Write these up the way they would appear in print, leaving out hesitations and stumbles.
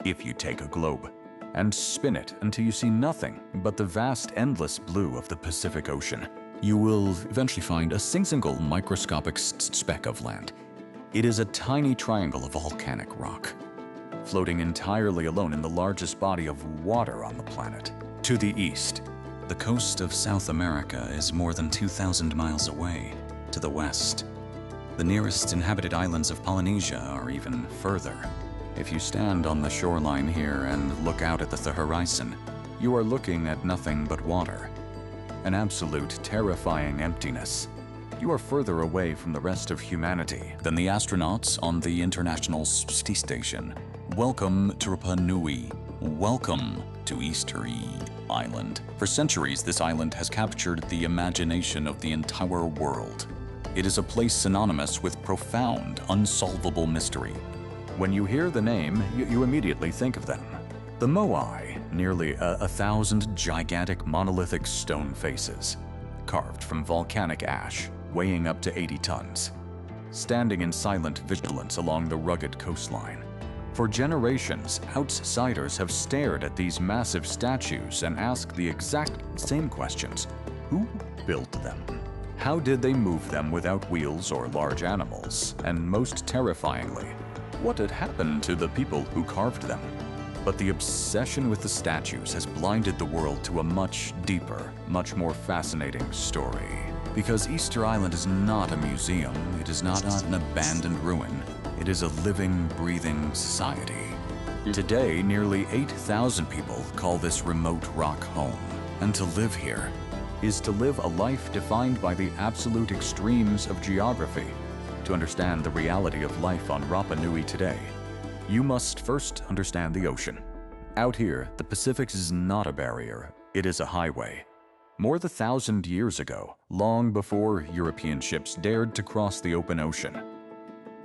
if you take a globe and spin it until you see nothing but the vast endless blue of the Pacific Ocean, you will eventually find a single microscopic speck of land. It is a tiny triangle of volcanic rock, floating entirely alone in the largest body of water on the planet. To the east, the coast of South America is more than 2,000 miles away. To the west, the nearest inhabited islands of Polynesia are even further. If you stand on the shoreline here and look out at the horizon, you are looking at nothing but water. An absolute terrifying emptiness. You are further away from the rest of humanity than the astronauts on the International Space Station. Welcome to Rapa Nui. Welcome to Easter Island. For centuries, this island has captured the imagination of the entire world. It is a place synonymous with profound, unsolvable mystery. When you hear the name, you immediately think of them. The Moai, nearly 1,000 gigantic monolithic stone faces, carved from volcanic ash, weighing up to 80 tons, standing in silent vigilance along the rugged coastline. For generations, outsiders have stared at these massive statues and asked the exact same questions. Who built them? How did they move them without wheels or large animals? And most terrifyingly, what had happened to the people who carved them? But the obsession with the statues has blinded the world to a much deeper, much more fascinating story. Because Easter Island is not a museum, it is not an abandoned ruin, it is a living, breathing society. Today, nearly 8,000 people call this remote rock home. And to live here is to live a life defined by the absolute extremes of geography. To understand the reality of life on Rapa Nui today, you must first understand the ocean. Out here, the Pacific is not a barrier, it is a highway. More than 1,000 years ago, long before European ships dared to cross the open ocean,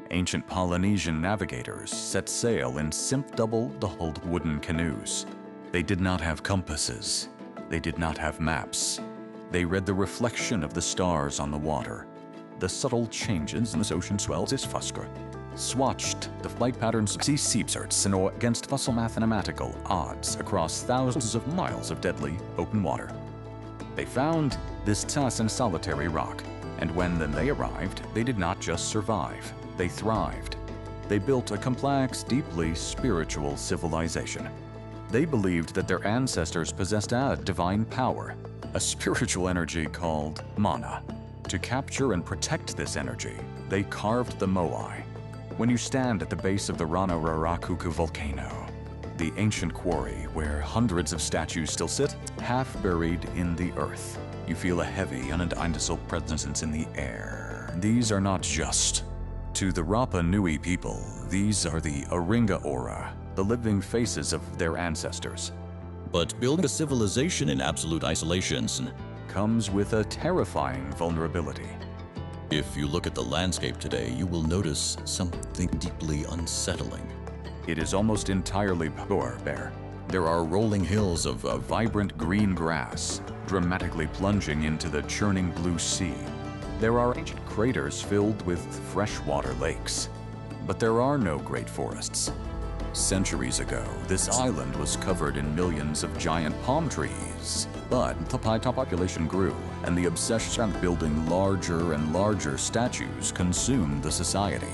ancient Polynesian navigators set sail in double-hulled wooden canoes. They did not have compasses. They did not have maps. They read the reflection of the stars on the water, the subtle changes in the ocean swells is Fusker, swatched the flight patterns of sea seabirds and against fossil mathematical odds across thousands of miles of deadly open water. They found this tough and solitary rock, and when they arrived, they did not just survive, they thrived. They built a complex, deeply spiritual civilization. They believed that their ancestors possessed a divine power, a spiritual energy called mana. To capture and protect this energy, they carved the Moai. When you stand at the base of the Rano Raraku volcano, the ancient quarry where hundreds of statues still sit, half buried in the earth, you feel a heavy, undeniable presence in the air. These are not just. To the Rapa Nui people, these are the Hanga Roa, the living faces of their ancestors. But building a civilization in absolute isolation comes with a terrifying vulnerability. If you look at the landscape today, you will notice something deeply unsettling. It is almost entirely bare. There are rolling hills of vibrant green grass, dramatically plunging into the churning blue sea. There are ancient craters filled with freshwater lakes. But there are no great forests. Centuries ago, this island was covered in millions of giant palm trees. But the population grew, and the obsession of building larger and larger statues consumed the society.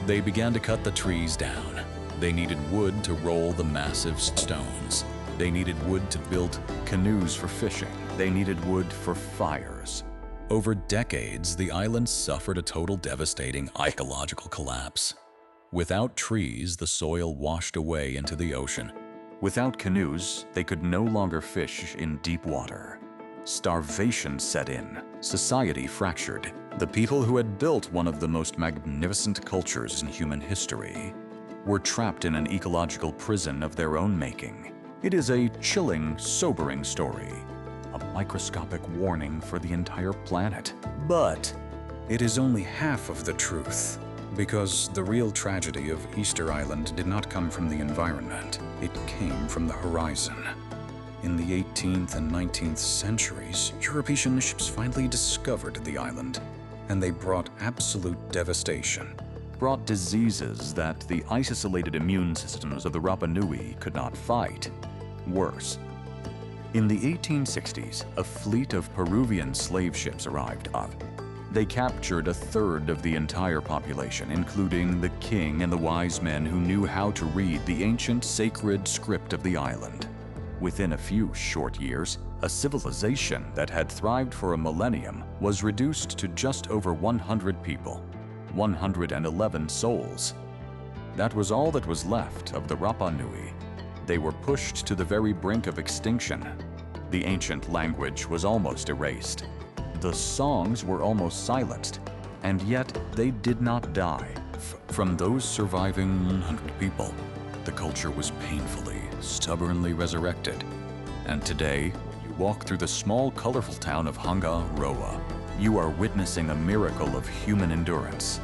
They began to cut the trees down. They needed wood to roll the massive stones. They needed wood to build canoes for fishing. They needed wood for fires. Over decades, the island suffered a total devastating ecological collapse. Without trees, the soil washed away into the ocean. Without canoes, they could no longer fish in deep water. Starvation set in. Society fractured. The people who had built one of the most magnificent cultures in human history were trapped in an ecological prison of their own making. It is a chilling, sobering story, a microscopic warning for the entire planet. But it is only half of the truth. Because the real tragedy of Easter Island did not come from the environment, it came from the horizon. In the 18th and 19th centuries, European ships finally discovered the island, and they brought absolute devastation. brought diseases that the isolated immune systems of the Rapa Nui could not fight. Worse, in the 1860s, a fleet of Peruvian slave ships arrived. They captured a third of the entire population, including the king and the wise men who knew how to read the ancient sacred script of the island. Within a few short years, a civilization that had thrived for a millennium was reduced to just over 100 people, 111 souls. That was all that was left of the Rapa Nui. They were pushed to the very brink of extinction. The ancient language was almost erased. The songs were almost silenced, and yet they did not die. From those surviving 100 people, the culture was painfully, stubbornly resurrected. And today, you walk through the small, colorful town of Hanga Roa. You are witnessing a miracle of human endurance.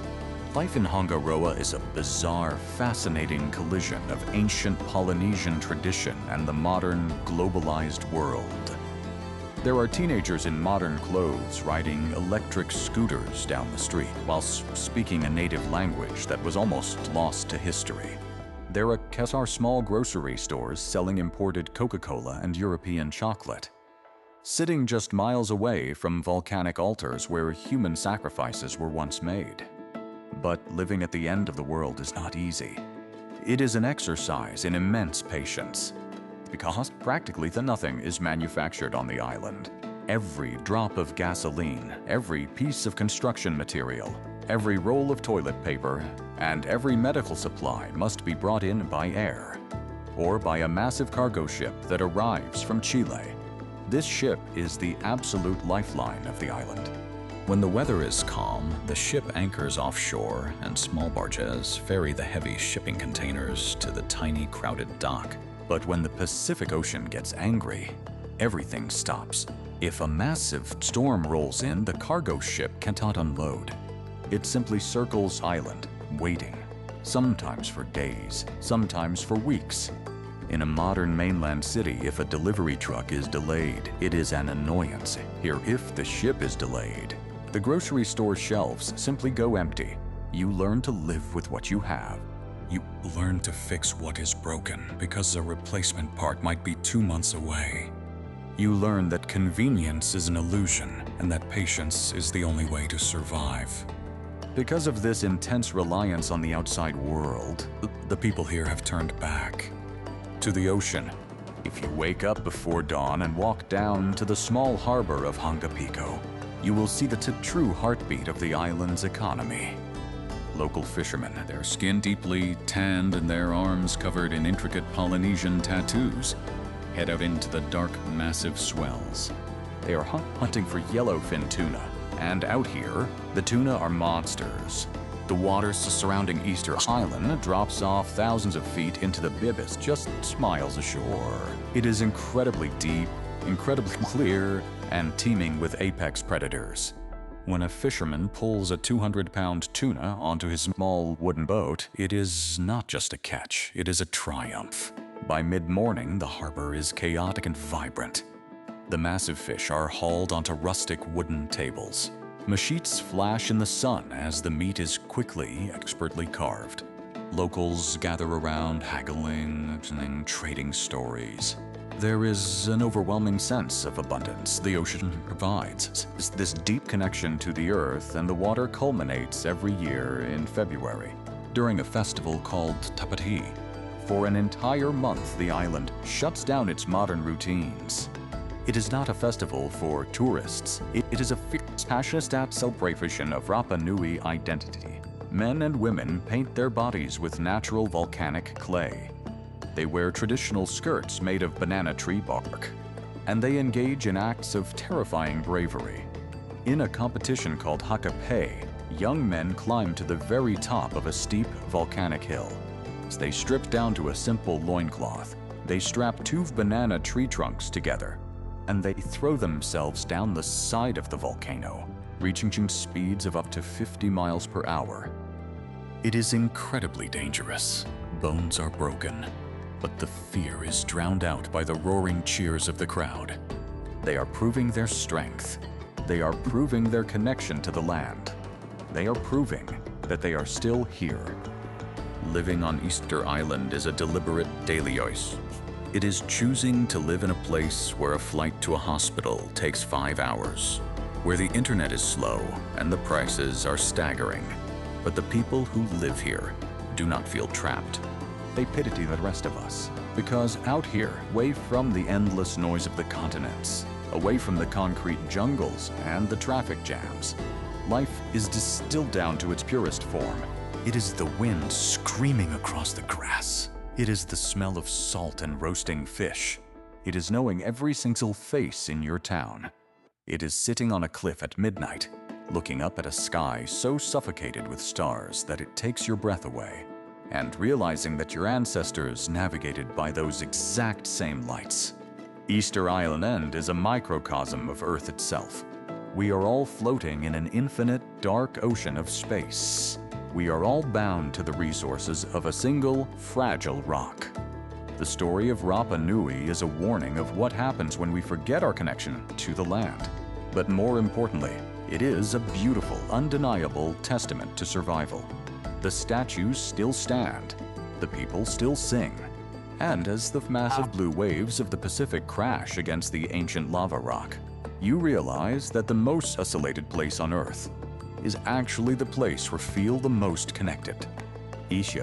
Life in Hanga Roa is a bizarre, fascinating collision of ancient Polynesian tradition and the modern, globalized world. There are teenagers in modern clothes riding electric scooters down the street while speaking a native language that was almost lost to history. There are small grocery stores selling imported Coca-Cola and European chocolate. Sitting just miles away from volcanic altars where human sacrifices were once made. But living at the end of the world is not easy. It is an exercise in immense patience, because practically nothing is manufactured on the island. Every drop of gasoline, every piece of construction material, every roll of toilet paper, and every medical supply must be brought in by air, or by a massive cargo ship that arrives from Chile. This ship is the absolute lifeline of the island. When the weather is calm, the ship anchors offshore and small barges ferry the heavy shipping containers to the tiny, crowded dock. But when the Pacific Ocean gets angry, everything stops. If a massive storm rolls in, the cargo ship cannot unload. It simply circles island, waiting, sometimes for days, sometimes for weeks. In a modern mainland city, if a delivery truck is delayed, it is an annoyance. Here, if the ship is delayed, the grocery store shelves simply go empty. You learn to live with what you have. You learn to fix what is broken because a replacement part might be 2 months away. You learn that convenience is an illusion and that patience is the only way to survive. Because of this intense reliance on the outside world, The people here have turned back to the ocean. If you wake up before dawn and walk down to the small harbor of Hanga Pico, you will see the true heartbeat of the island's economy. Local fishermen, their skin deeply tanned and their arms covered in intricate Polynesian tattoos, head out into the dark, massive swells. They are hunting for yellowfin tuna, and out here, the tuna are monsters. The water surrounding Easter Island drops off thousands of feet into the Bibis, just miles ashore. It is incredibly deep, incredibly clear, and teeming with apex predators. When a fisherman pulls a 200-pound tuna onto his small wooden boat, it is not just a catch, it is a triumph. By mid-morning, the harbor is chaotic and vibrant. The massive fish are hauled onto rustic wooden tables. Meshites flash in the sun as the meat is quickly, expertly carved. Locals gather around, haggling, trading stories. There is an overwhelming sense of abundance the ocean provides. This deep connection to the earth and the water culminates every year in February, during a festival called Tapati. For an entire month, the island shuts down its modern routines. It is not a festival for tourists. It is a fierce, passionate celebration of Rapa Nui identity. Men and women paint their bodies with natural volcanic clay. They wear traditional skirts made of banana tree bark, and they engage in acts of terrifying bravery. In a competition called Hakape, young men climb to the very top of a steep volcanic hill. As they strip down to a simple loincloth, they strap 2 banana tree trunks together, and they throw themselves down the side of the volcano, reaching speeds of up to 50 miles per hour. It is incredibly dangerous. Bones are broken, but the fear is drowned out by the roaring cheers of the crowd. They are proving their strength. They are proving their connection to the land. They are proving that they are still here. Living on Easter Island is a deliberate daily choice. It is choosing to live in a place where a flight to a hospital takes 5 hours, where the internet is slow and the prices are staggering. But the people who live here do not feel trapped. They pity the rest of us, because out here, away from the endless noise of the continents, away from the concrete jungles and the traffic jams, life is distilled down to its purest form. It is the wind screaming across the grass. It is the smell of salt and roasting fish. It is knowing every single face in your town. It is sitting on a cliff at midnight, looking up at a sky so suffocated with stars that it takes your breath away, and realizing that your ancestors navigated by those exact same lights. Easter Island is a microcosm of Earth itself. We are all floating in an infinite, dark ocean of space. We are all bound to the resources of a single, fragile rock. The story of Rapa Nui is a warning of what happens when we forget our connection to the land. But more importantly, it is a beautiful, undeniable testament to survival. The statues still stand, the people still sing, and as the massive blue waves of the Pacific crash against the ancient lava rock, you realize that the most isolated place on Earth is actually the place we feel the most connected. Isha.